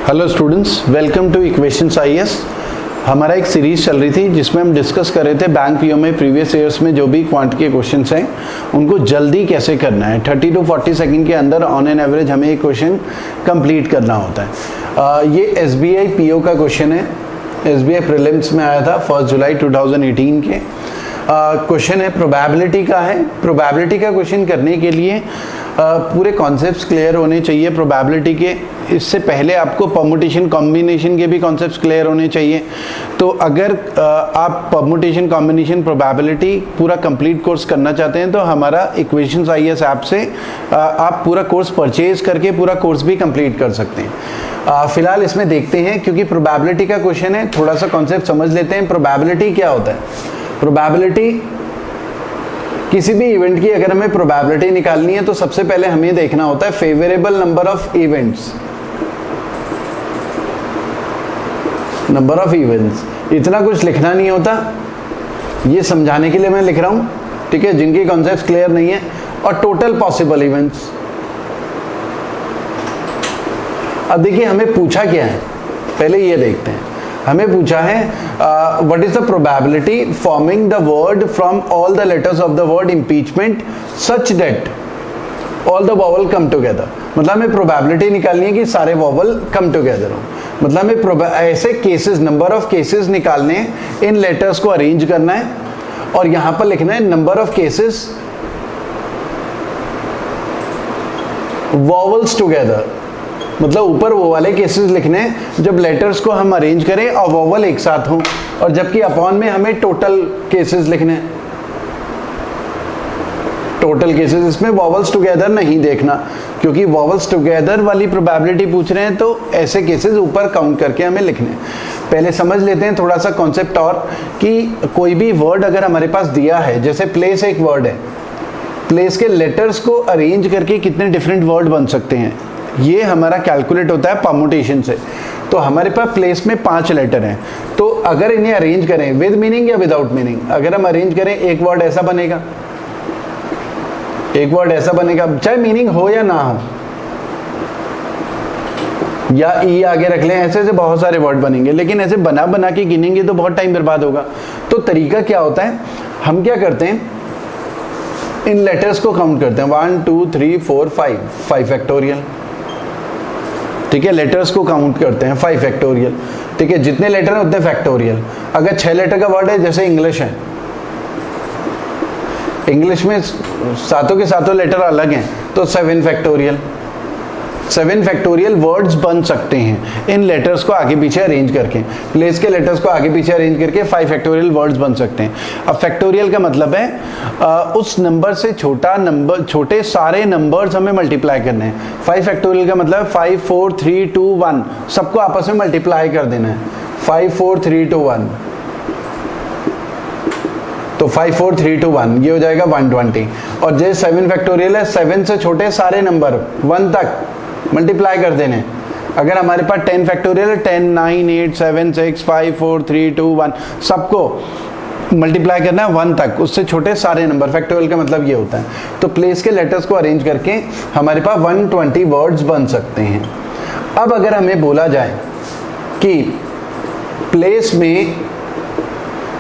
Hello students, welcome two equations IAS. हमारा एक series चल रही थी जिसमें हम डिस्कस कर रहे थे बैंक पीओ में प्रीवियस ईयर्स में जो भी क्वांट के क्वेश्चंस हैं उनको जल्दी कैसे करना है। 30 to 40 सेकंड के अंदर ऑन एन एवरेज हमें एक क्वेश्चन कंप्लीट करना होता है। ये एसबीआई पीओ का क्वेश्चन है, एसबीआई प्रीलिम्स में आया था 1 जुलाई 2018 के। क्वेश्चन है प्रोबेबिलिटी का है। प्रोबेबिलिटी का क्वेश्चन करने के लिए पूरे कॉन्सेप्ट्स क्लियर होने चाहिए प्रोबेबिलिटी के। इससे पहले आपको परमुटेशन कॉम्बिनेशन के भी कॉन्सेप्ट्स क्लियर होने चाहिए। तो अगर आप परमुटेशन कॉम्बिनेशन प्रोबेबिलिटी पूरा कंप्लीट कोर्स करना चाहते हैं तो हमारा इक्वेशंस आईएएस ऐप से आप पूरा कोर्स परचेज करके पूरा कोर्स भी कंप्लीट कर सकते हैं। फिलहाल इसमें देखते हैं, क्योंकि प्रोबेबिलिटी का क्वेश्चन है, थोड़ा सा कॉन्सेप्ट समझ लेते हैं। प्रोबेबिलिटी क्या होता है? प्रोबेबिलिटी किसी भी इवेंट की अगर हमें प्रोबेबिलिटी निकालनी है तो सबसे पहले हमें देखना होता है favourable number of events. Number of events, इतना कुछ लिखना नहीं होता, ये समझाने के लिए मैं लिख रहा हूं, ठीक है, जिनके कॉन्सेप्ट्स क्लियर नहीं है। और टोटल पॉसिबल इवेंट्स। अब देखिए हमें पूछा क्या है, पहले ये देखते हैं। हमें पूछा है what is the probability forming the word from all the letters of the word impeachment such that all the vowel come together. मतलब हमें प्रोबेबिलिटी निकालनी है कि सारे वॉवल कम टुगेदर हो। मतलब हमें ऐसे केसेस, नंबर ऑफ केसेस निकालने हैं, इन लेटर्स को अरेंज करना है और यहां पर लिखना है number of cases vowels together. मतलब ऊपर वो वाले केसेस लिखने हैं जब लेटर्स को हम अरेंज करें और वॉवल एक साथ हों, और जबकि अपॉन में हमें टोटल केसेस लिखने हैं। टोटल केसेस, इसमें वॉवल्स टुगेदर नहीं देखना, क्योंकि वॉवल्स टुगेदर वाली प्रोबेबिलिटी पूछ रहे हैं तो ऐसे केसेस ऊपर काउंट करके हमें लिखने हैं। पहले समझ लेते हैं थोड़ा सा कॉन्सेप्ट और, कि कोई भी वर्ड अगर हमारे पास दिया है, जैसे प्लेस एक वर्ड है, प्लेस के लेटर्स को अरेंज करके कितने डिफरेंट वर्ड बन सकते हैं, ये हमारा कैलकुलेट होता है परमुटेशन से। तो हमारे पास प्लेस में 5 लेटर हैं, तो अगर इन्हें अरेंज करें विद मीनिंग या विदाउट मीनिंग, अगर हम अरेंज करें एक वर्ड ऐसा बनेगा, एक वर्ड ऐसा बनेगा, चाहे मीनिंग हो या ना हो, या ई आगे रख लें, ऐसे ऐसे बहुत सारे वर्ड बनेंगे। लेकिन ऐसे बना बना के गिनेंगे तो बहुत टाइम बर्बाद होगा। तो तरीका क्या होता है, हम क्या करते हैं, इन लेटर्स को काउंट करते हैं 1 2 3 4 5 फैक्टोरियल, ठीक है। लेटर्स को काउंट करते हैं 5 फैक्टोरियल, ठीक है। जितने लेटर हैं उतने फैक्टोरियल। अगर 6 लेटर का वर्ड है, जैसे इंग्लिश है, इंग्लिश में सातों के सातों लेटर अलग हैं, तो 7 फैक्टोरियल। 7 फैक्टोरियल वर्ड्स बन सकते हैं इन लेटर्स को आगे पीछे अरेंज करके। प्लेस के लेटर्स को आगे पीछे अरेंज करके 5 फैक्टोरियल वर्ड्स बन सकते हैं। अब फैक्टोरियल का मतलब है उस नंबर से छोटा नंबर, छोटे सारे नंबर्स हमें मल्टीप्लाई करने हैं। 5 फैक्टोरियल का मतलब 5 4 3 2 1, सबको आपस में मल्टीप्लाई कर देना है। 5 4 3 2 1, तो 5 4 3 2 1, ये हो जाएगा 120। और जैसे 7 फैक्टोरियल है, 7 से छोटे सारे नंबर 1 तक मल्टीप्लाई कर देने। अगर हमारे पास 10 फैक्टोरियल है, 10 9 8 7 6 5 4 3 2 1, सबको मल्टीप्लाई करना है 1 तक, उससे छोटे सारे नंबर। फैक्टोरियल का मतलब ये होता है। तो प्लेस के लेटर्स को अरेंज करके हमारे पास 120 वर्ड्स बन सकते हैं। अब अगर हमें बोला जाए कि प्लेस में,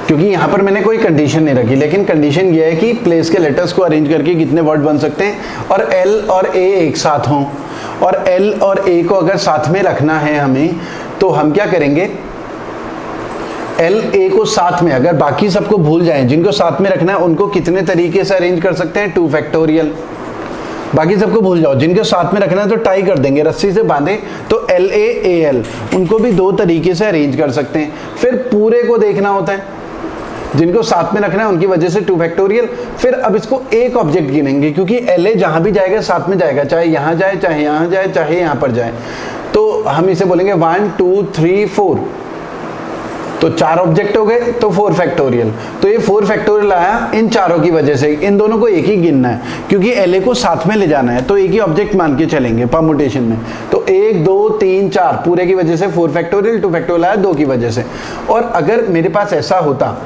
क्योंकि यहाँ पर मैंने कोई कंडीशन नहीं रखी, लेकिन कंडीशन ये है कि प्लेस के लेटर्स को अरेंज करके कितने वर्ड बन सकते हैं, और एल और ए एक साथ हों। और एल और ए को अगर साथ में रखना है हमें, तो हम क्या करेंगे, एल ए को साथ में, अगर बाकी सबको भूल जाएं, जिनको साथ में रखना है उनको कितने तरीके से अरेंज कर सकते हैं, 2 फैक्टोरियल। बाकी सबको भूल जाओ, जिनको साथ में रखना है तो टाई कर देंगे, रस्सी से बांधे, तो एल ए ए एल, उनको भी 2 तरीके से अरेंज कर सकते हैं। फिर पूरे को देखना होता है, जिनको साथ में रखना है उनकी वजह से 2 फैक्टोरियल। फिर अब इसको एक ऑब्जेक्ट गिनेंगे, क्योंकि एल ए जहां भी जाएगा साथ में जाएगा, चाहे यहां जाए, चाहे यहां जाए, चाहे यहां पर जाए। तो हम इसे बोलेंगे 1 2 3 4, तो 4 ऑब्जेक्ट हो गए, तो 4 फैक्टोरियल। तो ये 4 फैक्टोरियल आया इन चारों की वजह से। इन दोनों को एक ही गिनना है, क्योंकि एल ए को साथ में ले जाना है, तो एक ही ऑब्जेक्ट मान के चलेंगे परमुटेशन में। तो 1 2 3 4 पूरे की वजह से 4 फैक्टोरियल, 2 फैक्टोरियल आया 2 की वजह से। और अगर मेरे पास ऐसा होता,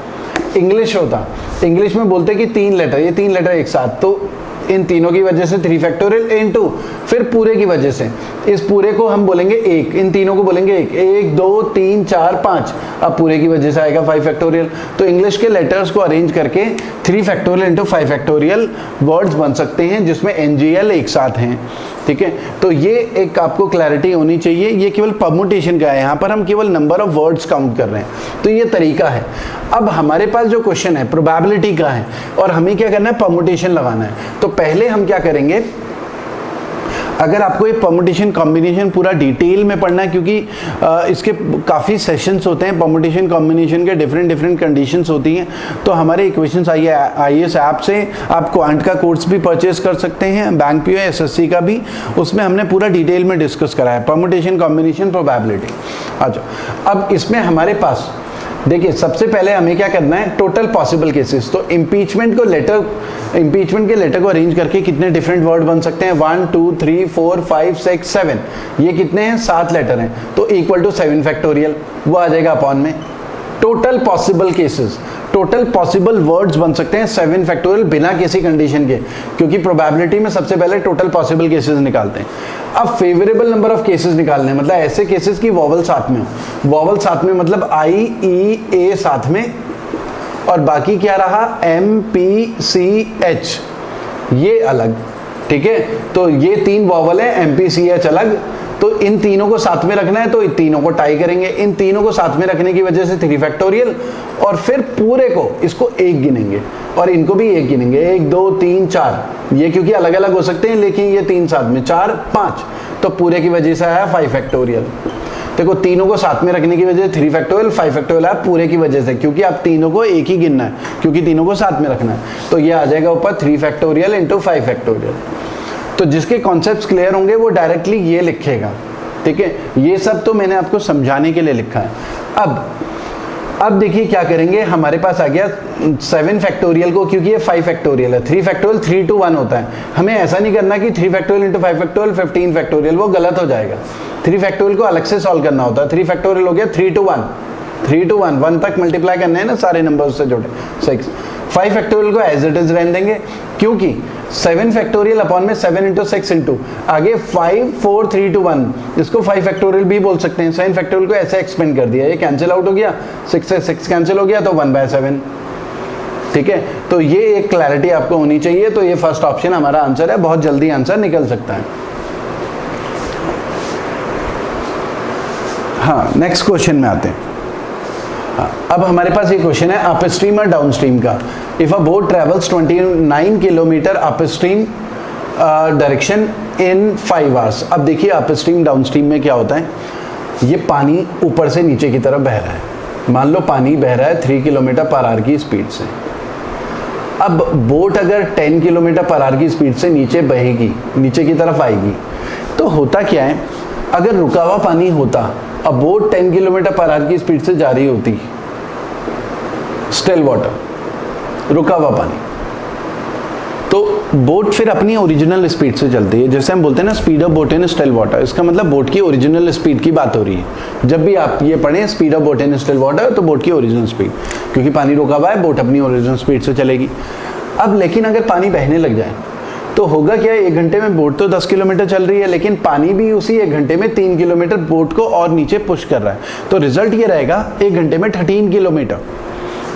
इंग्लिश होता, इंग्लिश में बोलते कि 3 लेटर, ये 3 लेटर एक साथ, तो इन तीनों की वजह से 3 फैक्टोरियल इनटू फिर पूरे की वजह से, इस पूरे को हम बोलेंगे 1, इन तीनों को बोलेंगे 1, 1 2 3 4 5, अब पूरे की वजह से आएगा 5 फैक्टोरियल। तो इंग्लिश के लेटर्स को अरेंज करके 3 फैक्टोरियल इंटू 5 फैक्टोरियल वर्ड्स बन सकते हैं जिसमें NGL एक साथ हैं, ठीक है। तो ये एक आपको क्लैरिटी होनी चाहिए, ये केवल परमुटेशन का है, यहाँ पर हम केवल नंबर ऑफ वर्ड्स काउंट कर रहे हैं, तो ये तरीका है। अब हमारे पास जो क्वेश्चन है प्रोबेबिलिटी का है और हमें क्या करना है, परमुटेशन लगाना है। तो पहले हम क्या करेंगे, अगर आपको ये परमुटेशन कॉम्बिनेशन पूरा डिटेल में पढ़ना है, क्योंकि इसके काफ़ी सेशंस होते हैं, परमुटेशन कॉम्बिनेशन के डिफरेंट कंडीशंस होती हैं, तो हमारे इक्वेशंस IAS ऐप से आप क्वांट का कोर्स भी परचेज कर सकते हैं, बैंक PO SSC का भी, उसमें हमने पूरा डिटेल में डिस्कस करा है परमुटेशन कॉम्बिनेशन प्रोबेबिलिटी। अच्छा, अब इसमें हमारे पास देखिए सबसे पहले हमें क्या करना है, टोटल पॉसिबल केसेस। तो इम्पीचमेंट के लेटर को अरेंज करके कितने डिफरेंट वर्ड बन सकते हैं, 1 2 3 4 5 6 7, ये कितने हैं, 7 लेटर हैं, तो इक्वल टू 7 फैक्टोरियल, वो आ जाएगा अपॉन में total possible cases, total possible words बन सकते हैं 7 फैक्टोरियल बिना किसी कंडीशन के, क्योंकि प्रोबेबिलिटी में सबसे पहले टोटल पॉसिबल केसेस निकालते हैं। अब फेवरेबल नंबर ऑफ केसेस निकालने हैं, मतलब ऐसे केसेस की वॉवल साथ में हो, वॉवल साथ में मतलब I E A साथ में, और बाकी क्या रहा M P C H ये अलग, ठीक है। तो ये 3 वॉवल है, M P C H अलग, तो इन तीनों को साथ में रखना है, तो इन तीनों को टाई करेंगे, इन तीनों को साथ में रखने की वजह से 3 फैक्टोरियल, और फिर पूरे को इसको 1 गिनेंगे और इनको भी 1 गिनेंगे, 1 2 3 4, ये क्योंकि अलग अलग हो सकते हैं लेकिन ये 3 साथ में 4 5, तो पूरे की वजह से आया 5 फैक्टोरियल। देखो तीनों को साथ में रखने की वजह से 3 फैक्टोरियल, 5 फैक्टोरियल आया पूरे की वजह से, क्योंकि आप तीनों को एक ही गिनना है, क्योंकि तीनों को साथ में रखना है, तो ये आ जाएगा ऊपर 3 फैक्टोरियल इंटू 5 फैक्टोरियल। तो जिसके कॉन्सेप्ट्स क्लियर होंगे वो डायरेक्टली ये लिखेगा, ठीक है। ये सब तो मैंने आपको समझाने के लिए लिखा है। अब देखिए क्या करेंगे, हमारे पास आ गया 7 फैक्टोरियल को, क्योंकि ये 5 फैक्टोरियल है, 3 फैक्टोरियल 3 to 1 होता है, हमें ऐसा नहीं करना कि 3 फैक्टोरियल इंटू 5 फैक्टोरियल 15 फैक्टोरियल, वो गलत हो जाएगा। 3 फैक्टोरियल को अलग से सॉल्व करना होता है। 3 फैक्टोरियल हो गया 3 to 1, 3 to 1, 1 तक मल्टीप्लाई करने हैं ना सारे नंबर्स से जुड़े, 6। 5 फैक्टोरियल को एज इट इज रहने देंगे, क्योंकि 7 फैक्टोरियल अपॉन में 7 इंटू 6 इंटू आगे 5 4 3 to 1, इसको 5 फैक्टोरियल भी बोल सकते हैं। 7 फैक्टोरियल को ऐसे एक्सपेंड कर दिया, ये कैंसिल आउट हो गया, 6 से 6 कैंसिल हो गया, तो 1/7, ठीक है। तो ये एक क्लैरिटी आपको होनी चाहिए। तो ये फर्स्ट ऑप्शन हमारा आंसर है, बहुत जल्दी आंसर निकल सकता है। हाँ, नेक्स्ट क्वेश्चन में आते हैं। अब हमारे पास ये क्वेश्चन है अपस्ट्रीम और डाउनस्ट्रीम का। If a boat travels 29 kilometre upstream direction in 5 hours. अब देखिए अपस्ट्रीम डाउनस्ट्रीम में क्या होता है, ये पानी ऊपर से नीचे की तरफ बह रहा है, मान लो पानी बह रहा है 3 किलोमीटर पर आवर की स्पीड से। अब बोट अगर 10 किलोमीटर पर आवर की स्पीड से नीचे बहेगी, नीचे की तरफ आएगी, तो होता क्या है, अगर रुका हुआ पानी होता, अब बोट 10 किलोमीटर पर आवर की स्पीड से जा रही होती, स्टिल वाटर, रुका हुआ पानी, तो बोट फिर अपनी ओरिजिनल स्पीड से चलती है। जैसे हम बोलते हैं ना speed of boat in still water, इसका मतलब बोट की ओरिजिनल स्पीड की बात हो रही है। जब भी आप ये पढ़ें speed of boat in still water, तो बोट की ओरिजिनल स्पीड, क्योंकि पानी रुका हुआ है, बोट अपनी ओरिजिनल स्पीड से चलेगी। अब लेकिन अगर पानी बहने लग जाए तो होगा क्या, 1 घंटे में बोट तो 10 किलोमीटर चल रही है, लेकिन पानी भी उसी 1 घंटे में 3 किलोमीटर बोट को और नीचे पुश कर रहा है, तो रिजल्ट ये रहेगा 1 घंटे में 13 किलोमीटर,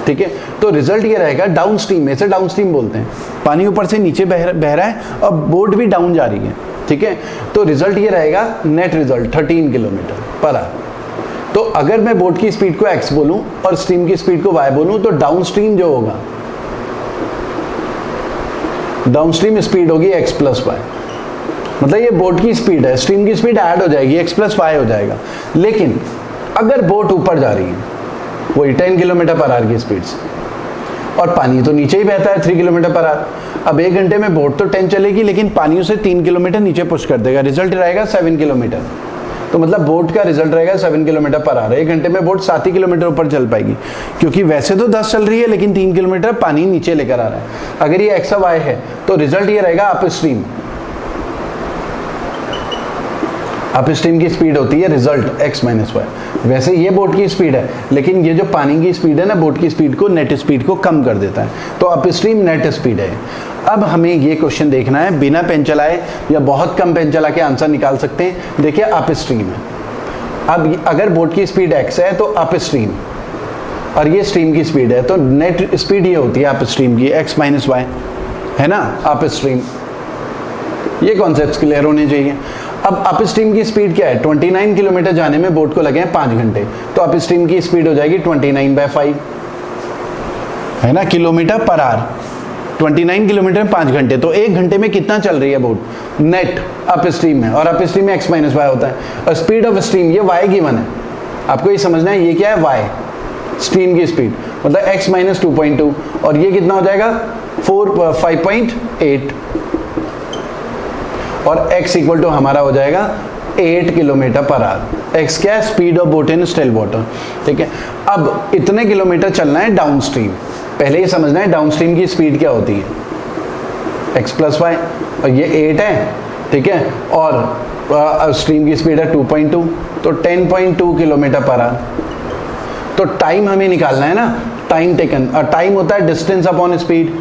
ठीक है। तो रिजल्ट ये रहेगा डाउनस्ट्रीम, इसे डाउनस्ट्रीम बोलते हैं, पानी ऊपर से नीचे बह रहा है और बोट भी डाउन जा रही है, ठीक है। तो रिजल्ट ये रहेगा, net result 13 kilometre per hour. तो अगर मैं बोट की स्पीड को x बोलूं और स्ट्रीम की स्पीड को y बोलूं, तो डाउनस्ट्रीम जो होगा, डाउनस्ट्रीम स्पीड होगी x प्लस वाई, मतलब ये बोट की स्पीड है, स्ट्रीम की स्पीड ऐड हो जाएगी, x प्लस वाई हो जाएगा। लेकिन अगर बोट ऊपर जा रही है वही 10 किलोमीटर पर आवर की स्पीड से, और पानी तो नीचे ही बहता है 3 किलोमीटर पर आवर, अब 1 घंटे में बोट तो 10 चलेगी, लेकिन पानी उसे 3 किलोमीटर नीचे पुश कर देगा, रिजल्ट रहेगा 7 किलोमीटर। तो मतलब बोट का रिजल्ट रहेगा 7 किलोमीटर पर आवर। 1 घंटे में बोट 7 ही किलोमीटर ऊपर चल पाएगी, क्योंकि वैसे तो 10 चल रही है, लेकिन 3 किलोमीटर पानी नीचे लेकर आ रहा है। अगर ये एक्स वाई है, तो रिजल्ट ये रहेगा अप स्ट्रीम। अप स्ट्रीम की स्पीड होती है रिजल्ट x माइनस वाई। वैसे ये बोट की स्पीड है, लेकिन ये जो पानी की स्पीड है ना, बोट की स्पीड को, नेट स्पीड को कम कर देता है, तो अप स्ट्रीम नेट स्पीड है। अब हमें ये क्वेश्चन देखना है, बिना पेन चलाए या बहुत कम पेन चला के आंसर निकाल सकते हैं। देखिए अप स्ट्रीम है, अब अगर बोट की स्पीड x है तो अप स्ट्रीम, और ये स्ट्रीम की स्पीड है, तो नेट स्पीड ये होती है अप स्ट्रीम की x माइनस वाई, है ना, अप स्ट्रीम। ये कॉन्सेप्ट क्लियर होने चाहिए। अब अप स्ट्रीम की स्पीड क्या है, 29 किलोमीटर जाने में बोट को लगे हैं 5 घंटे, तो अप स्ट्रीम की स्पीड हो जाएगी 29/5, है ना, किलोमीटर पर आवर। 29 किलोमीटर में 5 घंटे, तो 1 घंटे में कितना चल रही है बोट नेट अप स्ट्रीम में, और अप स्ट्रीम में x माइनस वाई होता है, और स्पीड ऑफ स्ट्रीम ये y गिवन है, आपको ये समझना है, ये क्या है y, स्ट्रीम की स्पीड, मतलब x माइनस 2.2, और ये कितना हो जाएगा 5.8, और x इक्वल टू हमारा हो जाएगा 8 किलोमीटर पर आवर। x क्या है, speed of boat in still water, ठीक है। अब इतने किलोमीटर चलना है डाउन स्ट्रीम, पहले ये समझना है डाउन स्ट्रीम की स्पीड क्या होती है, x प्लस वाई, और ये 8 है, ठीक है, और स्ट्रीम की स्पीड है 2.2, तो 10.2 किलोमीटर पर आवर। तो टाइम हमें निकालना है ना, टाइम टेकन, और टाइम होता है डिस्टेंस अपॉन स्पीड,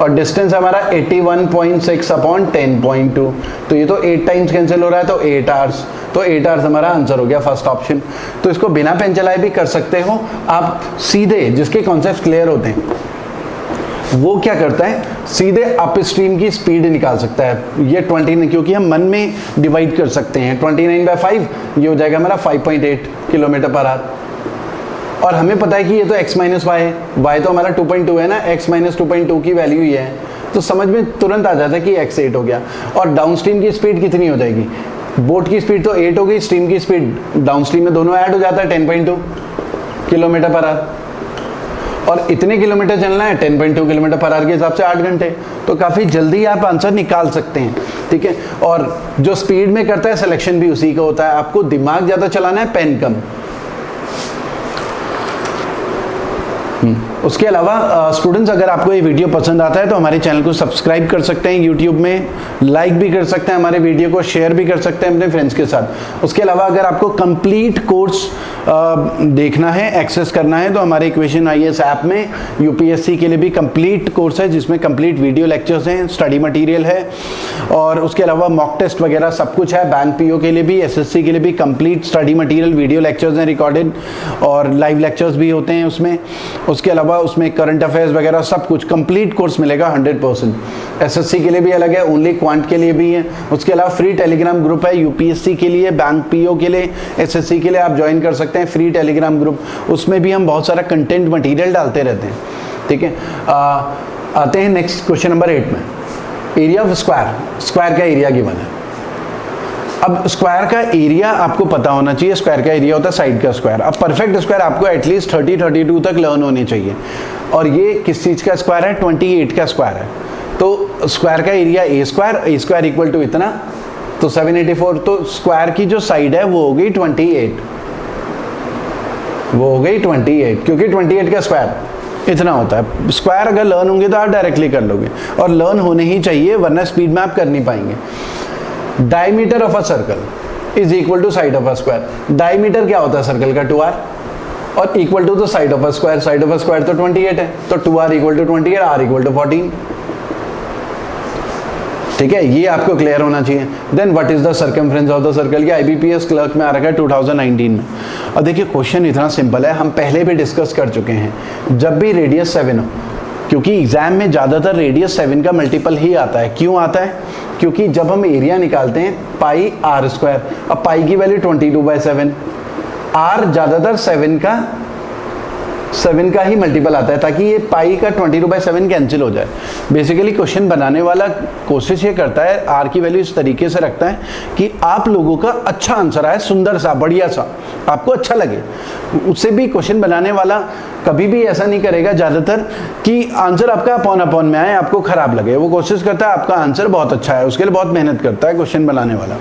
और डिस्टेंस हमारा 81.6 अपॉन 10.2, तो ये तो 8 टाइम्स कैंसिल हो रहा है, तो 8 आवर्स, तो 8 आवर्स हमारा आंसर हो गया फर्स्ट ऑप्शन। तो इसको बिना पेन चलाए भी कर सकते हो आप, सीधे जिसके कॉन्सेप्ट क्लियर होते हैं वो क्या करता है, सीधे अप स्ट्रीम की स्पीड निकाल सकता है। ये 29, क्योंकि हम मन में डिवाइड कर सकते हैं, 29/5 ये हो जाएगा हमारा 5.8 किलोमीटर पर आवर, और हमें पता है कि ये तो x माइनस वाई है, y तो हमारा 2.2 है ना, x माइनस 2.2 की वैल्यू ये है, तो समझ में तुरंत आ जाता है कि x 8 हो गया। और डाउन स्ट्रीम की स्पीड कितनी हो जाएगी, बोट की स्पीड तो 8 हो गई, स्ट्रीम की स्पीड डाउन स्ट्रीम में दोनों ऐड हो जाता है 10.2 किलोमीटर पर आवर, और इतने किलोमीटर चलना है 10.2 किलोमीटर पर आवर के हिसाब से 8 घंटे, तो काफ़ी जल्दी आप आंसर निकाल सकते हैं, ठीक है। और जो स्पीड में करता है सिलेक्शन भी उसी का होता है, आपको दिमाग ज़्यादा चलाना है, पेन कम। उसके अलावा स्टूडेंट्स, अगर आपको ये वीडियो पसंद आता है तो हमारे चैनल को सब्सक्राइब कर सकते हैं यूट्यूब में, लाइक भी कर सकते हैं, हमारे वीडियो को शेयर भी कर सकते हैं अपने फ्रेंड्स के साथ। उसके अलावा अगर आपको कंप्लीट कोर्स देखना है, एक्सेस करना है, तो हमारे इक्वेशन आईएएस ऐप में यूपीएससी के लिए भी कंप्लीट कोर्स है, जिसमें कंप्लीट वीडियो लेक्चर्स हैं, स्टडी मटेरियल है, और उसके अलावा मॉक टेस्ट वगैरह सब कुछ है। बैंक पीओ के लिए भी, एसएससी के लिए भी complete study material, video lectures हैं रिकॉर्डेड, और लाइव लेक्चर्स भी होते हैं उसमें। उसके अलावा उसमें करंट अफेयर्स वगैरह सब कुछ कंप्लीट कोर्स मिलेगा 100%। एसएससी के लिए भी अलग है, ओनली क्वांट के लिए भी है। उसके अलावा फ्री टेलीग्राम ग्रुप है यूपीएससी के लिए, बैंक पीओ के लिए, एसएससी के लिए, आप ज्वाइन कर सकते हैं फ्री टेलीग्राम ग्रुप। उसमें भी हम बहुत सारा कंटेंट मटेरियल डालते रहते हैं, ठीक है। आते हैं नेक्स्ट क्वेश्चन नंबर 8 में। एरिया ऑफ स्क्वायर, स्क्वायर का एरिया गिवन है। अब स्क्वायर का एरिया आपको पता होना चाहिए, स्क्वायर का एरिया होता है साइड का स्क्वायर। अब परफेक्ट स्क्वायर आपको एटलीस्ट 30-32 तक लर्न होने चाहिए, और ये किस चीज का स्क्वायर है, 28 का स्क्वायर है। तो स्क्वायर का area A square equal to इतना, तो 784, तो स्क्वायर की जो साइड है वो हो गई 28, वो हो गई 28, क्योंकि 28 का स्क्वायर इतना होता है। स्क्वायर अगर लर्न होंगे तो आप डायरेक्टली कर लोगे, और लर्न होने ही चाहिए, वरना स्पीड में आप कर नहीं पाएंगे। Diameter of a circle is equal to side of a square. Diameter क्या होता है सर्कल का, 2r, और इक्वल टू तो side of a square, side of a square तो 28 है, तो 2r equal to 28, r equal to 14, ठीक है। ये आपको क्लियर होना चाहिए। Then what is the circumference of the circle, ये आईबीपीएस क्लर्क में आ रखा है 2019 में। और देखिए क्वेश्चन इतना सिंपल है, हम पहले भी डिस्कस कर चुके हैं। जब भी रेडियस 7 हो, क्योंकि एग्जाम में ज़्यादातर रेडियस 7 का मल्टीपल ही आता है। क्यों आता है, क्योंकि जब हम एरिया निकालते हैं पाई आर स्क्वायर, अब पाई की वैल्यू 22/7, आर ज़्यादातर 7 का ही मल्टीपल आता है, ताकि ये पाई का 22/7 कैंसिल हो जाए। बेसिकली क्वेश्चन बनाने वाला कोशिश ये करता है, आर की वैल्यू इस तरीके से रखता है कि आप लोगों का अच्छा आंसर आए, सुंदर सा, बढ़िया सा, आपको अच्छा लगे। उससे भी क्वेश्चन बनाने वाला कभी भी ऐसा नहीं करेगा ज़्यादातर कि आंसर आपका अपॉन में आए, आपको खराब लगे। वो कोशिश करता है आपका आंसर बहुत अच्छा है, उसके लिए बहुत मेहनत करता है क्वेश्चन बनाने वाला।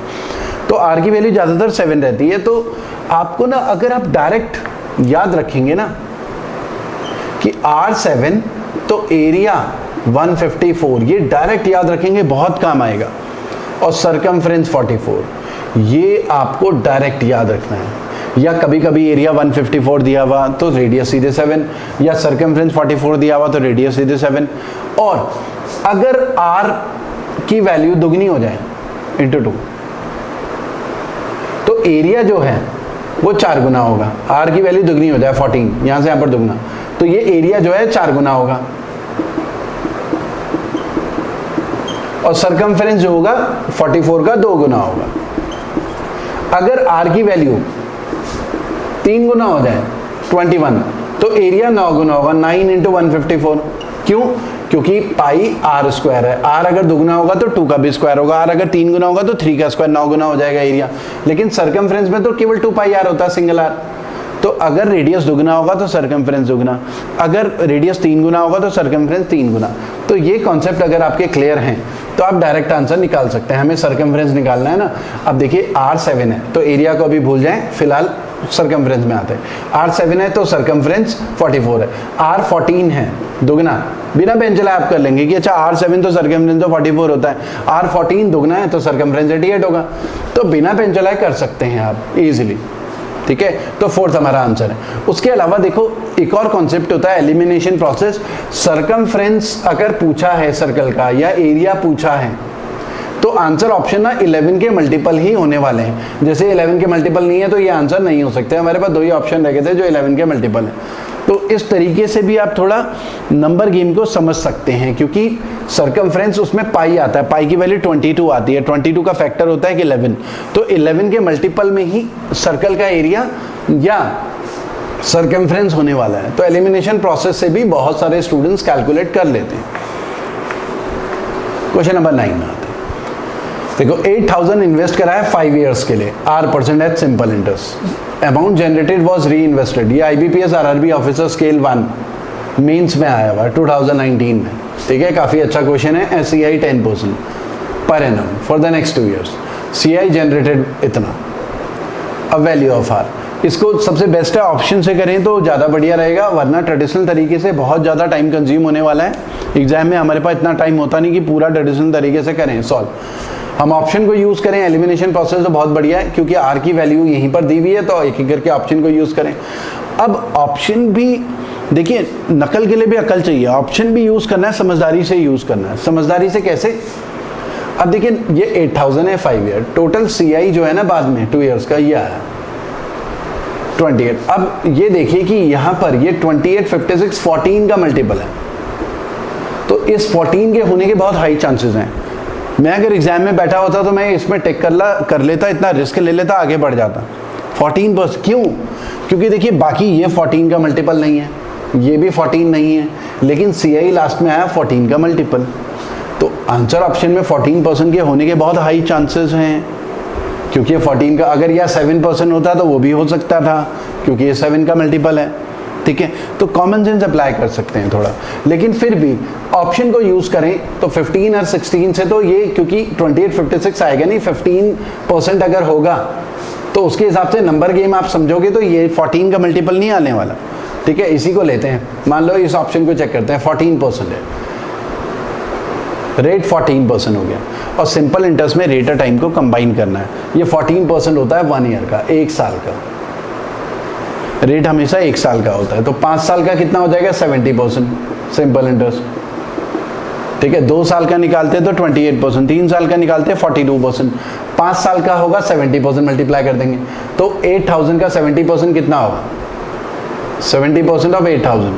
तो आर की वैल्यू ज़्यादातर 7 रहती है। तो आपको ना, अगर आप डायरेक्ट याद रखेंगे ना कि R7 तो एरिया 154, ये डायरेक्ट याद रखेंगे, बहुत काम आएगा। और सरकमफ्रेंस 44, ये आपको डायरेक्ट याद रखना है। या कभी कभी एरिया 154 दिया हुआ तो रेडियस सीधे 7, या सर्कमफ्रेंस 44 दिया हुआ तो रेडियस सीधे 7। और अगर r की वैल्यू दुगनी हो जाए इंटू 2 तो एरिया जो है वो 4 गुना होगा। r की वैल्यू दुगनी हो जाए 14, यहां से यहां पर दुगना, तो ये एरिया जो है 4 गुना होगा। और सर्कमफ्रेंस जो होगा 44 का 2 गुना होगा। अगर r की वैल्यू 3 गुना हो जाए 21 तो एरिया 9 गुना होगा, 9 इंटू 154। क्यों? क्योंकि पाई r स्क्वायर है। r अगर दुगुना होगा तो 2 का भी स्क्वायर होगा, r अगर 3 गुना होगा तो 3 का स्क्वायर, 9 गुना हो जाएगा एरिया। लेकिन सर्कमफ्रेंस में तो केवल 2 पाई r होता है, सिंगल r। तो अगर रेडियस दुगना होगा तो सर्कमफ्रेंस दुगना, अगर रेडियस 3 गुना होगा तो सर्कमफ्रेंस 3 गुना। तो ये कॉन्सेप्ट अगर आपके क्लियर हैं तो आप डायरेक्ट आंसर निकाल सकते हैं। हमें सर्कमफ्रेंस निकालना है ना। अब देखिए r 7 है तो एरिया को अभी भूल जाएं, फिलहाल सर्कमफ्रेंस में आते हैं। r 7 है तो सर्कमफ्रेंस 44 है। r 14 है दुगना, बिना पेन चलाए आप कर लेंगे कि अच्छा r 7 तो सर्कमफ्रेंस तो 44 होता है, r 14 दुगना है तो सर्कमफ्रेंस 88 होगा। तो बिना पेन चलाए कर सकते हैं आप इजीली। ठीक है, तो फोर्थ हमारा आंसर है। उसके अलावा देखो एक और कॉन्सेप्ट होता है एलिमिनेशन प्रोसेस। सर्कमफ्रेंस अगर पूछा है सर्कल का या एरिया पूछा है तो आंसर ऑप्शन ना 11 के मल्टीपल ही होने वाले हैं। जैसे 11 के मल्टीपल नहीं है तो ये आंसर नहीं हो सकते। हमारे पास 2 ही ऑप्शन रह गए थे जो 11 के मल्टीपल है। तो इस तरीके से भी आप थोड़ा नंबर गेम को समझ सकते हैं, क्योंकि सर्कमफ्रेंस उसमें पाई आता है, पाई की वैल्यू 22 आती है, 22 का फैक्टर होता है कि 11। तो 11 के मल्टीपल में ही सर्कल का एरिया या सर्कमफ्रेंस होने वाला है। तो एलिमिनेशन प्रोसेस से भी बहुत सारे स्टूडेंट्स कैलकुलेट कर लेते हैं। क्वेश्चन नंबर 9 में आते हैं। देखो 8000 इन्वेस्ट करा है 5 इयर्स के लिए, R% at simple interest. Amount generated was reinvested. ये IBPS RRB officer scale 1 mains में आया हुआ 2019 में। ठीक है, काफी अच्छा क्वेश्चन है। SCI 10% per annum for the next 2 years. CI generated इतना, अब वैल्यू ऑफ R। इसको सबसे बेस्ट है ऑप्शन से करें तो ज़्यादा बढ़िया रहेगा, वरना ट्रेडिशनल तरीके से बहुत ज़्यादा टाइम कंज्यूम होने वाला है। एग्जाम में हमारे पास इतना टाइम होता नहीं कि पूरा ट्रेडिशनल तरीके से करें सॉल्व। हम ऑप्शन को यूज़ करें, एलिमिनेशन प्रोसेस तो बहुत बढ़िया है क्योंकि R की वैल्यू यहीं पर दी हुई है, तो एक एक करके ऑप्शन को यूज़ करें। अब ऑप्शन भी देखिए, नकल के लिए भी अकल चाहिए। ऑप्शन भी यूज़ करना है, समझदारी से यूज़ करना है। समझदारी से कैसे? अब देखिए ये 8000 है 5 ईयर, टोटल CI जो है ना बाद में 2 इयर्स का ये आया 28। अब ये देखिए कि यहाँ पर ये 28, 56, 14 का मल्टीपल है, तो इस 14 के होने के बहुत हाई चांसेस हैं। मैं अगर एग्जाम में बैठा होता तो मैं इसमें टेक कर लेता, इतना रिस्क ले लेता, आगे बढ़ जाता। 14%। क्यों? क्योंकि देखिए बाकी ये 14 का मल्टीपल नहीं है, ये भी 14 नहीं है, लेकिन CI लास्ट में आया 14 का मल्टीपल। तो आंसर ऑप्शन में 14% के होने के बहुत हाई चांसेस हैं, क्योंकि ये 14 का, अगर यह 7% होता तो वो भी हो सकता था क्योंकि ये 7 का मल्टीपल है। ठीक है, तो कॉमन सेंस अप्लाई कर सकते हैं थोड़ा, लेकिन फिर भी ऑप्शन को यूज करें तो 15 और 16 से तो ये, क्योंकि 28, 56 आएगा नहीं, 15% अगर होगा तो उसके हिसाब से नंबर गेम आप समझोगे तो ये 14 का मल्टीपल नहीं आने वाला। ठीक है, इसी को लेते हैं, मान लो इस ऑप्शन को चेक करते हैं, 14% है, रेट 14% हो गया। और सिंपल इंटरेस्ट में रेट ऑफ टाइम को कंबाइन करना है। ये 14% होता है 1 ईयर का, 1 साल का। रेट हमेशा 1 साल का होता है, तो 5 साल का कितना हो जाएगा? 70% सिंपल इंटरेस्ट। ठीक है, 2 साल का निकालते हैं तो 28%, 3 साल का निकालते हैं 42%, 5 साल का होगा 70%, मल्टीप्लाई कर देंगे तो 8000 का 70% कितना होगा? 70% ऑफ 8000,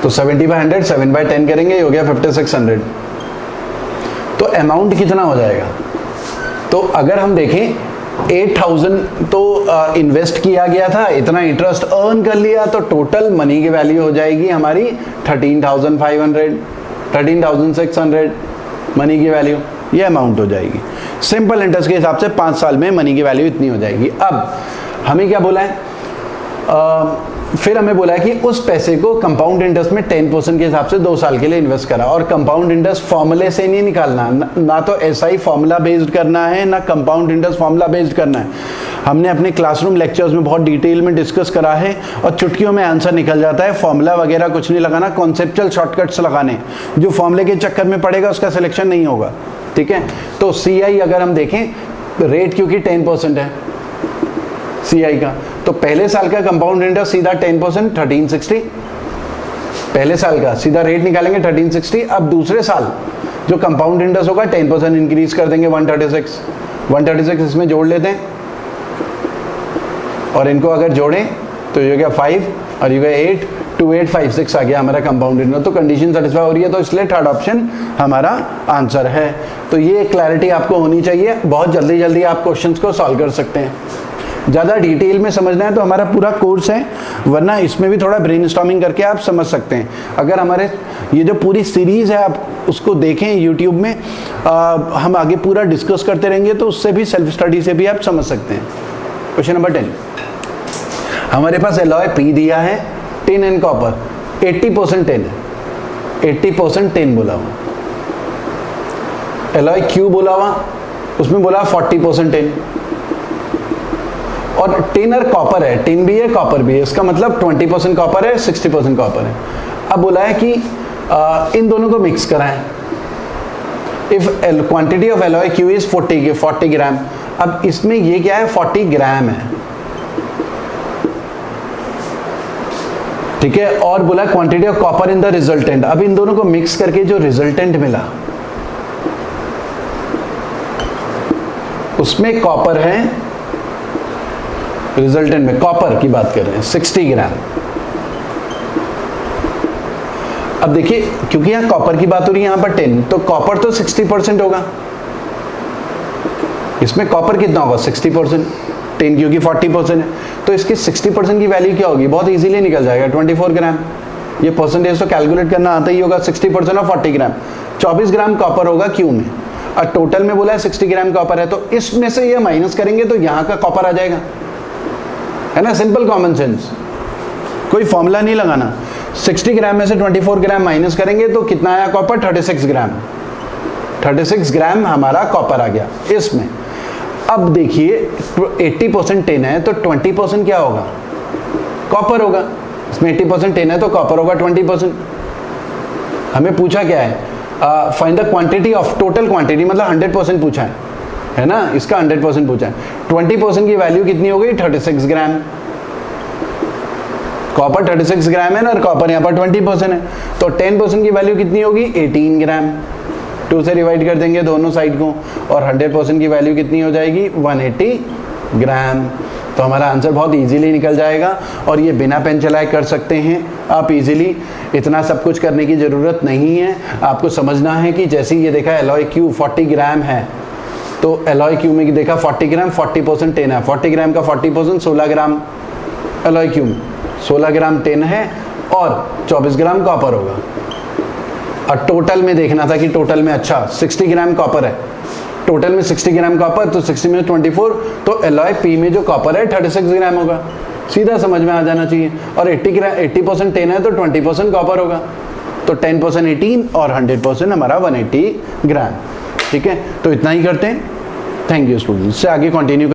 तो 70/100, 7/10 करेंगे, हो गया 5600। तो अमाउंट कितना हो जाएगा? तो अगर हम देखें 8000 तो इन्वेस्ट किया गया था, इतना इंटरेस्ट अर्न कर लिया, तो टोटल मनी की वैल्यू हो जाएगी हमारी 13,500, 13,600 मनी की वैल्यू, ये अमाउंट हो जाएगी। सिंपल इंटरेस्ट के हिसाब से 5 साल में मनी की वैल्यू इतनी हो जाएगी। अब हमें क्या बोला है? फिर हमें बोला है कि उस पैसे को कंपाउंड इंटरेस्ट में 10% के हिसाब से 2 साल के लिए इन्वेस्ट करा। और कंपाउंड इंटरेस्ट फॉर्मूले से नहीं निकालना, ना तो SI फॉर्मूला बेस्ड करना है, ना कंपाउंड इंटरेस्ट फॉर्मूला बेस्ड करना है। हमने अपने क्लासरूम लेक्चर्स में बहुत डिटेल में डिस्कस करा है और चुटकियों में आंसर निकल जाता है। फॉर्मूला वगैरह कुछ नहीं लगाना, कॉन्सेप्चुअल शॉर्टकट्स लगाने। जो फॉर्मूले के चक्कर में पड़ेगा उसका सिलेक्शन नहीं होगा। ठीक है। तो CI अगर हम देखें रेट क्योंकि 10% है CI का, तो पहले साल का कंपाउंड इंटरेस्ट सीधा 10% 1360, पहले साल का सीधा रेट निकालेंगे 1360। अब दूसरे साल जो कंपाउंड इंटरेस्ट होगा 10% इंक्रीज कर देंगे 136 इसमें जोड़ लेते हैं और इनको अगर जोड़ें तो ये हो गया 5 और ये हो गया 8, 2856 आ गया हमारा कंपाउंड इंटरेस्ट। तो कंडीशन सेटिस्फाई हो रही है, तो इसलिए थर्ड ऑप्शन हमारा आंसर है। तो ये क्लैरिटी आपको होनी चाहिए, बहुत जल्दी जल्दी आप क्वेश्चंस को सॉल्व कर सकते हैं। ज़्यादा डिटेल में समझना है तो हमारा पूरा कोर्स है, वरना इसमें भी थोड़ा ब्रेनस्टॉर्मिंग करके आप समझ सकते हैं। अगर हमारे ये जो पूरी सीरीज़ है आप उसको देखें यूट्यूब में, हम आगे पूरा डिस्कस करते रहेंगे, तो उससे भी सेल्फ स्टडी से भी आप समझ सकते हैं। क्वेश्चन नंबर 10, हमारे पास एलॉय P दिया है, टिन एंड कॉपर 80% टिन है, 80% टिन बोला हुआ। एलॉय Q बोला हुआ, उसमें बोला 40% टिन, और टिन और कॉपर है, टिन भी है कॉपर भी है, इसका मतलब 20% कॉपर है 60% कॉपर है। अब बोला है कि इन दोनों को मिक्स कराएं। If quantity of alloy Q is 40 ग्राम। अब इसमें ये क्या है 40 ग्राम है, ठीक है। और बोला quantity of copper in the resultant. अब इन दोनों को मिक्स करके जो रिजल्टेंट मिला उसमें कॉपर है, रिजल्टेंट में कॉपर की बात कर रहे हैं 60 ग्राम। अब देखिए क्योंकि यहां कॉपर की बात हो रही है, यहां पर 10, तो कॉपर तो 60% होगा, इसमें कॉपर कितना होगा 60%, 10 क्योंकि 40% है, तो इसकी 60% की वैल्यू क्या होगी, बहुत इजीली निकल जाएगा 24 ग्राम। ये परसेंटेज तो कैलकुलेट करना आता ही होगा, 60% और 40 ग्राम, 24 ग्राम कॉपर होगा क्यू में, और टोटल में बोला है 60 ग्राम कॉपर है, तो इसमें से ये माइनस करेंगे तो यहां का कॉपर आ जाएगा, है ना। सिंपल कॉमन सेंस, कोई फॉर्मूला नहीं लगाना। 60 ग्राम में से 24 ग्राम माइनस करेंगे तो कितना आया कॉपर, 36 ग्राम। 36 ग्राम हमारा कॉपर आ गया इसमें। अब देखिए 80% टिन है तो 20% क्या होगा, कॉपर होगा। इसमें 80% टिन है तो कॉपर होगा 20%। हमें पूछा क्या है, find the quantity of total quantity, मतलब 100% पूछा है ना, इसका 100% पूछा है। 20% की वैल्यू कितनी हो गई 36 ग्राम। कॉपर 36 ग्राम है ना, और कॉपर यहाँ पर 20% है, तो 10% की वैल्यू कितनी होगी 18 ग्राम। 2 से डिवाइड कर देंगे दोनों साइड को, और 100% की वैल्यू कितनी हो जाएगी 180 ग्राम। तो हमारा आंसर बहुत इजीली निकल जाएगा, और ये बिना पेन चलाए कर सकते हैं आप इजीली। इतना सब कुछ करने की ज़रूरत नहीं है, आपको समझना है कि जैसे ये देखा एलॉय क्यू 40 ग्राम है, तो एलॉय क्यू में देखा 40 ग्राम, 40% टिन है, 40 ग्राम का 40% 16 ग्राम एलॉय क्यू में, 16 ग्राम टिन है और 24 ग्राम कॉपर होगा। और टोटल में देखना था कि टोटल में अच्छा 60 ग्राम कॉपर है, टोटल में 60 ग्राम कॉपर, तो 60 में 24, तो एलॉय पी में जो कॉपर है 36 ग्राम होगा। सीधा समझ में आ जाना चाहिए। और 80% टिन है तो 20% कॉपर होगा, तो 10% 18 और 100% हमारा 180 ग्राम। ठीक है, तो इतना ही करते हैं। थैंक यू स्टूडेंट्स, से आगे कंटिन्यू